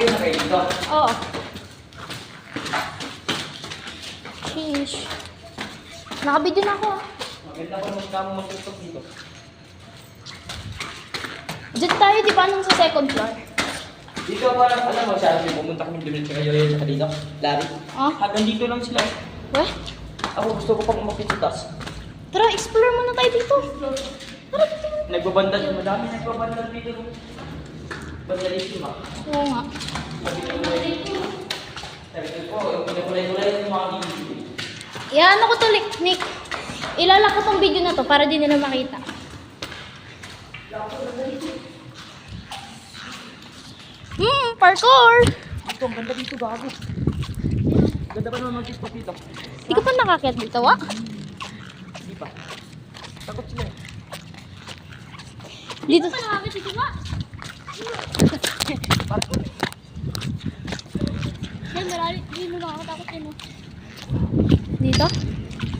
Akin na kayo dito. Oo. Sheesh. Nakabidyo na ako ah. Maganda pa naman kamo magtutok dito. Diyan tayo, di ba, nung sa second floor? Dito parang alam mo, sabi pumunta kami doon sa kayo sa dito. Larry. Ah? Hanggang dito lang sila. Weh? Ako gusto ko pang umakit sa taas. Tara, explore muna tayo dito. Tara, dito. Nagbabandal, madami nagbabandal dito. Bandalisima. Oo nga. Sabi ko, yung kulay-kulay yung mga dito. Yan ako to, Nick. Ilalak ko tong video na to para di nila makita. Parkour! Dito, ang ganda dito, gago. Ganda pa naman mag-tiktok dito. Di ka pa nakakyat dito, wa? Hindi pa. Takot sila eh. Dito pa nakakyat dito, wa? Parkour. Yan, marami. Hindi mo nakakatakot yun, oh. Dito?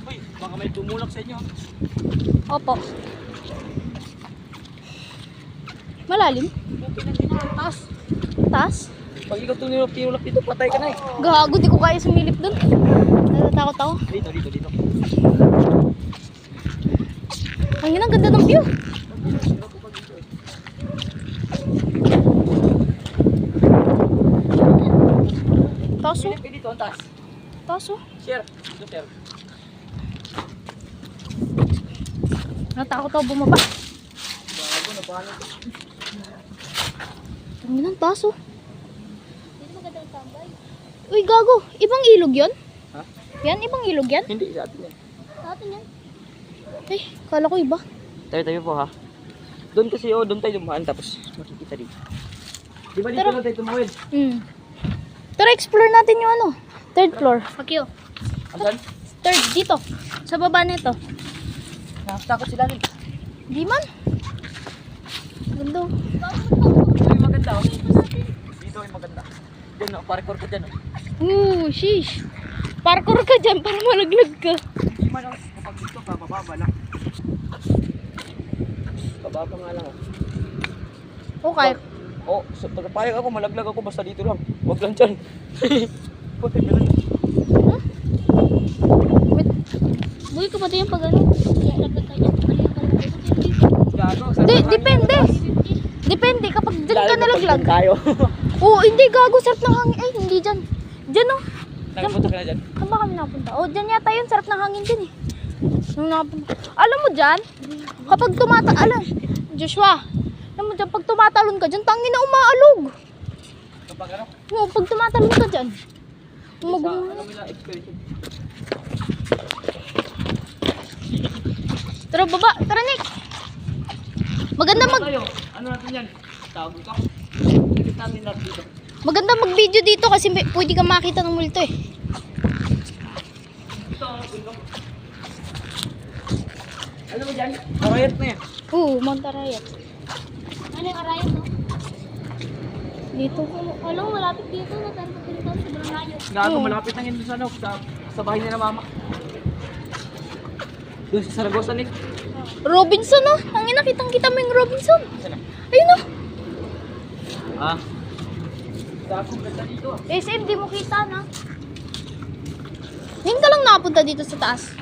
Uy, baka may tumulak sa inyo. Opo. Malalim? Okay na dito. Taas. Taas? Pag ikaw tinulak dito, patay ka na eh. Gago, di ko kaya sumilip dun. Natatakot ako. Dito. Ang yun, ang ganda ng view. Taas, oh. Dito, ang taas. Taas, oh. Share. Dito, share. Natakot ako bumaba. Bago, napahanap. Ang yun, ang taas, oh. Uy, gago. Ibang ilog yun? Ha? Yan, ibang ilog yan? Hindi, sa atin yan. Sa atin yan. Ay, kala ko iba. Tayo po ha. Doon kasi doon tayo dumaan tapos makikita dito. Di ba dito Tara. na tayo tumawid? Tara, explore natin yung ano. Third floor. Pakyo. Asan? Third, dito. Sa baba nito. Nakatakot sila rin. Di man. Ganda. Dito yung maganda oh. Dito yung maganda. Diyan oh, parkour ko dyan oh. Sheesh. Parkour ka dyan para malaglag ka. Hindi man oh. Kapag dito ka, bababa lang. Bababa nga lang oh. Okay. Oh, so, payag ako, malaglag ako basta dito lang. Huwag lang dyan. Puti ka lang. Wait. Buhay ka ba ito yung pag ano? Laglag ka dyan. Gago, Depende. Depende kapag dyan ka nalaglag. Tayo. Oo, hindi gago. Sarap ng hangin. Ay, hindi dyan. Dyan oh. Nagpunta ka na dyan. Saan ba kami napunta? Oh, dyan yata yun. Sarap ng hangin dyan eh. Nung napunta. Alam mo dyan, kapag Joshua, alam mo dyan, pag tumatalon ka dyan, tangin na umaalog. Kapag ano? Oo, pag tumatalon ka dyan. Ano mo na experience? Tara, baba. Tara, Nick. Maganda Ano natin yan? Tawag ito. Dito natin natin dito. Maganda mag-video dito kasi pwede ka makita ng multo eh. Ito, ito. Ano mo dyan? Arayat na yan. Oo, Mount Arayat. Ano yung Arayat, no? Dito. Alam mo, malapit dito. Natanong ko dito sa Barangay. Gago, malapit na yun doon sa ano, sa bahay nila mama. Doon sa Saragosa, Nick. Robinson, oh. Ang inakitang-kita mo yung Robinson. Saan na? Ayun, oh. Ah. Gago, ganda dito ah. SM, di mo kita, na. Ngayon ka lang nakapunta dito sa taas.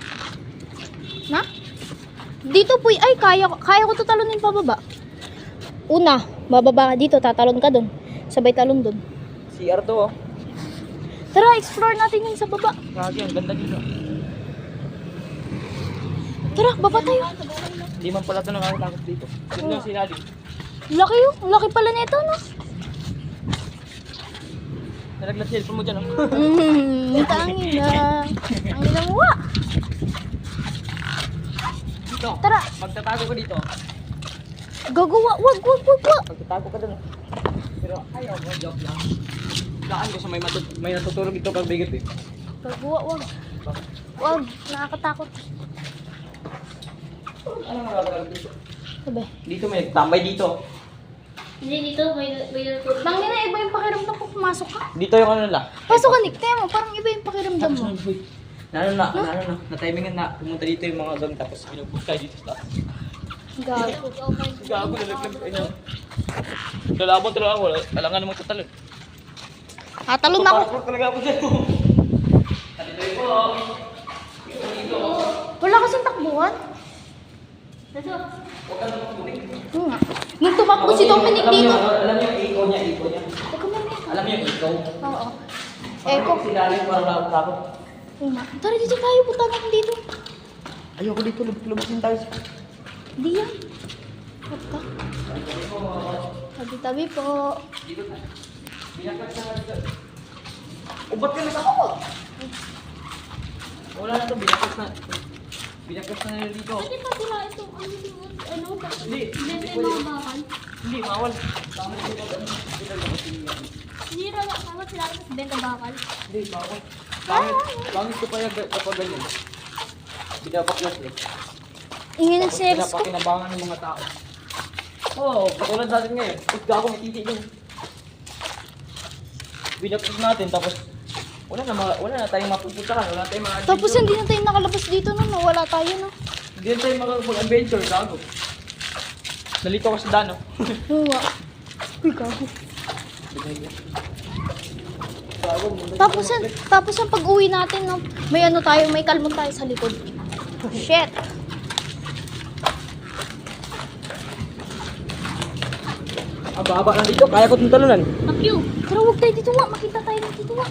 Na? Dito po, ay, kaya ko to talunin pababa. Una, bababa ka dito, tatalon ka dun. Sabay talon dun. CR to oh. Tara, explore natin yung sa baba. Gago, ang ganda dito. Tara, baba tayo. Hindi man pala ito nakakatakot dito. Yun lang sinali. Laki yun. Ang laki pala nito, no? Nalaglag cellphone mo dyan oh. Tangin na. Ang ina mo, wa. Dito. Tara. Magtatago ka dito. Gagawa. Wag. Magtatago ka dun. Pero ayaw mo, joke lang. Laan ko sa may natutulog ito pag bigot eh. Gagawa, wag. Wag. Nakakatakot. Ano magagawa dito? Sabi. Dito may tambay dito. Hindi dito, may natutulog. Tangin na, iba yung pakiramdam ko pumasok ka. Dito yung ano lang. Pasok ka, Nick. Tayo mo, parang iba yung pakiramdam mo. Nano na. Na-timingan na. Pumunta dito yung mga gang tapos pinupunta tayo dito sa taas. Gago. Gago, nalaglag. Dalabon talaga. Alangan namang tatalon. Tatalon ako. Parkour talaga ako dyan. Talitoy po. Dito. Wala kasing takbuhan. Huwag ka naman tubig. Oo nga. Nung tumakbo si Dominic dito. Alam niyo yung ikaw niya. Huwag ka mamaya. Alam niyo yung ikaw. Oo. Eko. Si Lalim parang takot. Oo nga. Tara dito tayo. Punta natin dito. Ayoko dito. Lumasin tayo. Hindi yan. Basta. Tabi-tabi po. Dito tayo. Binakas na dito. O ba't ka nakakuha? Wala na ito. Binakas na. Binakas na nila dito. Hindi pa sila itong ano, Hindi. benta Hindi yung mga pwede. bakal. Hindi, bawal. Tama dito. Hindi na tama sila sa benta bakal. Hindi, bawal. Pangit ko pa yung kapag ganyan. Binabaklas eh. Ingin ng Tapos series ko. pinapakinabangan ng mga tao. Oo, katulad natin ngayon. Pagka ako may titi yun. Binaklas natin, tapos wala na tayong mapupuntahan. Wala na tayong mga Tapos hindi na tayo nakalabas dito no. Wala tayo no. Hindi na tayo makapag-adventure, gago. Nalito ko sa dano. Oo nga. Uy, gago. Gago, Tapos ang pag-uwi natin, no, may ano tayo, may kalmon tayo sa likod. Shit. ang baba na dito, kaya ko itong talunan. Fuck you! Pero huwag tayo dito nga, makita tayo dito nga.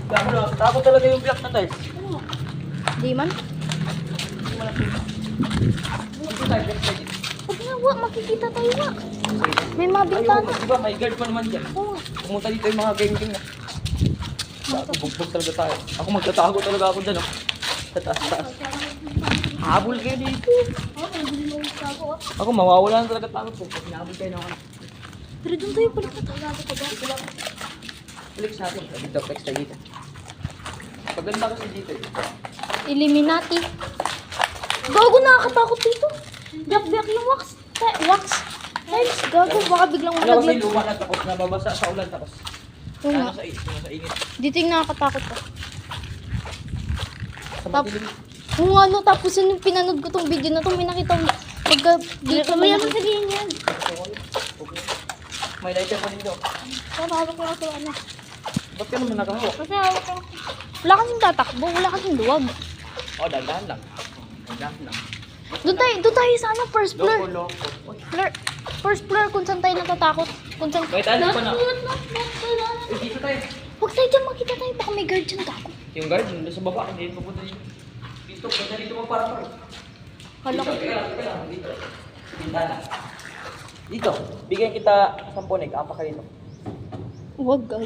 Gago na, takot talaga yung block na tayo. Ano? Di man? Huwag nga, wag, makikita tayo nga. May mga bintana. Diba, may guard pa naman dyan. Oo. Pumunta dito yung mga gang-gang na. Bugbog talaga tayo. Ako magtatago talaga ako dyan, oh. Sa taas. Habol kayo dito. Oh, may bili mo sa ako. Ako mawawala na talaga takot ko. Pag nahabol kayo na ako. Pero doon tayo balik na tayo. Flex natin. Dito, flex tayo dito. Paganda kasi dito eh. Illuminati. Gago, nakakatakot dito. Biyak-biyak yung wax. Wax. Tiles, gago, baka biglang Ano kasi malaglag. luma na tapos nababasa sa ulan tapos. Oo nga. Sa ingit. Dito yung nakakatakot pa. Sa Tap- matilim. Oo nga, no, tapos yung pinanood ko tong video na to, may nakita ko pagka dito may Mamaya sabihin yan. May lighter pa dito. Pero hawak ko lang sa ano. Ba't ka naman nakahawak? Kasi hawak ko. Wala kasing tatakbo, wala kasing luwag. Oh, dandahan lang. Dandahan lang. Doon tayo sa ano, first floor. Loko. First floor kung saan tayo natatakot. Kung saan... May tayo pa na. Not. Eh, dito tayo. Huwag tayo dyan, makita tayo, baka may guard dyan, gago. Yung guard, nandun sa baba. Hindi pupunta dito. Dito, punta dito magparapar. Kala ko. Teka lang. Dito. Bintana. Dito. Bigyan kita 10 nek. Apa ka dito. Huwag, gago.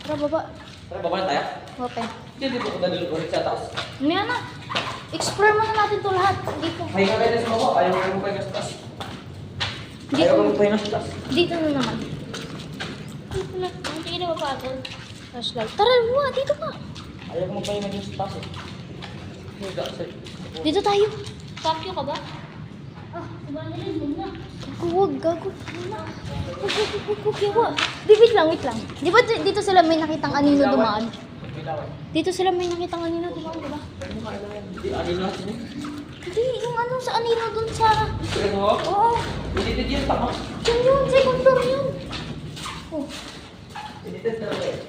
Tara, baba. Tara, baba na tayo. Okay. Dito punta dito ulit sa taas. Maya na. Explore muna natin to lahat. Dito. May nga kayo sa baba. Ayaw ko kayo sa taas. Dito. Ayaw ko kayo sa taas. Dito na naman. Dito na. Hindi na mapagod. Flashlight. Tara, buwa, dito ka. Ayaw ko magpahinga dito sa taas eh. Higa sa... Dito tayo. Fuck you ka ba? Ah, sabay na yun. Muna. Huwag, gago. Huwag. Di, wait lang. Di ba dito sila may nakitang anino dumaan? Bitawan. Dito sila may nakitang anino dumaan, di ba? Hindi, alin natin eh. Hindi, yung ano sa anino dun sa... Pero, Oo, hindi dito yun, tama. yun, second floor yun. Oh, Hindi dito talaga eh.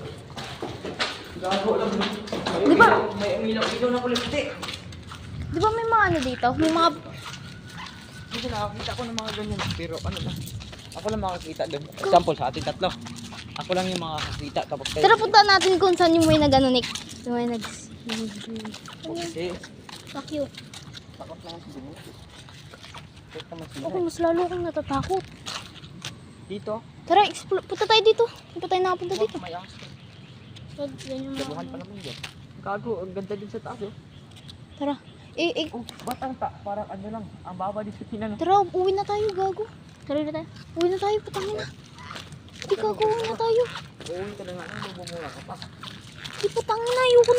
Gago lang. Di ba? May umilaw na ulit. Hindi. di ba may mga ano dito? May mga... Hindi nakakita ko ng mga ganyan. Pero ano lang. Ako lang makakita doon. Example sa ating tatlo. Ako lang yung makakakita. Tapos kayo. Tara, punta natin kung saan yung may nag-ano, Nick. Yung may nag... Kasi, Fuck you. takot lang sa dito. Takot naman sila. Okay, mas lalo akong natatakot. Dito. Tara, explore. Punta tayo dito. Punta tayo nakapunta dito. May angst. So, yan yung Gabuhan pa naman dyan. Gago, ang ganda din sa taas oh. Tara. Oh, ba't ang parang ano lang. Ang baba dito tinan. Tara, uwi na tayo, gago. Tara na tayo. Uwi na tayo, patangin na. Di gago, uwi na tayo. Uuwi ka na nga. Ano, bumura ka pa. Di patangin na, ayoko na.